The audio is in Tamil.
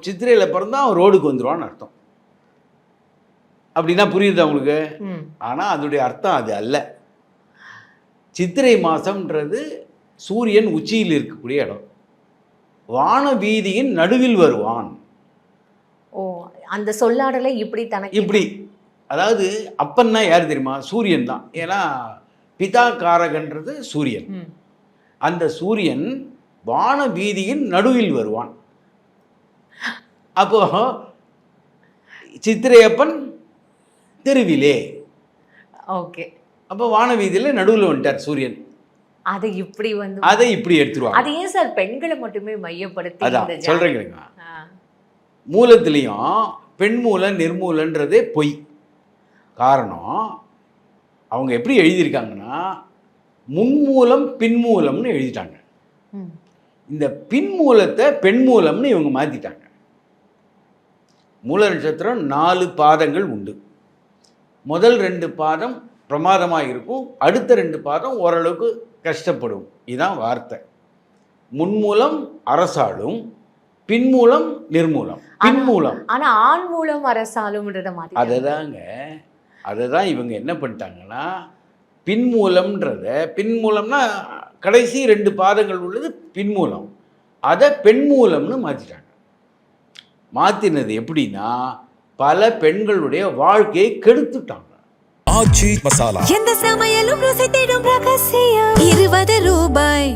சித்திரையில் பிறந்தா அவன் ரோடுக்கு வந்துடுவான்னு அர்த்தம். அப்படின்னா புரியுதா உங்களுக்கு? ஆனால் அதோடைய அர்த்தம் அது அல்ல. சித்திரை மாதம்ன்றது சூரியன் உச்சியில் இருக்கக்கூடிய இடம். வான வீதியின் நடுவில் வருவான். ஓ, அந்த சொல்லாடலை இப்படி தனக்கு இப்படி, அதாவது அப்பன்னா யார் தெரியுமா? சூரியன் தான். ஏன்னா பிதா காரகன்றது சூரியன். அந்த சூரியன் வான வீதியின் நடுவில் வருவான். அப்போ சித்திரையப்பன் தெருவிலே. ஓகே. அப்போ வான வீதியில் நடுவில் வந்துட்டார் சூரியன். அதை இப்படி வந்து அதை இப்படி எடுத்துருவாங்க. அது ஏன் சார் பெண்களை மட்டுமே மையப்படுத்தி? அதான் சொல்றேங்க. மூலத்திலையும் பெண் மூலம் நிர்மூலன்றதே பொய். காரணம் அவங்க எப்படி எழுதியிருக்காங்கன்னா முன்மூலம் பின்மூலம்னு எழுதிட்டாங்க. இந்த பின்மூலத்தை பெண் மூலம்னு இவங்க மாற்றிட்டாங்க. மூல நட்சத்திரம் 4 பாதங்கள் உண்டு. முதல் 2 பாதம் பிரமாதமாக இருக்கும், அடுத்த 2 பாதம் ஓரளவுக்கு கஷ்டப்படும். இதுதான் வார்த்தை. முன்மூலம் அரசாளும், பின்மூலம் நிர்மூலம். பின்மூலம் ஆனா ஆண் மூலம் அரசாளும்ன்றத மாதிரி அதை தான் இவங்க என்ன பண்ணிட்டாங்கன்னா பின்மூலம்ன்றத, பின்மூலம்னா கடைசி 2 பாதங்கள் உள்ளது பின்மூலம், அதை பெண்மூலம்னு மாற்றிட்டாங்க. மாற்றினது எப்படின்னா பல பெண்களுடைய வாழ்க்கையை கெடுத்துட்டாங்க. ஆச்சி மசாலா, எந்த சமையலும் ருசி தேடும் ரகசியம். 20 ரூபாய்.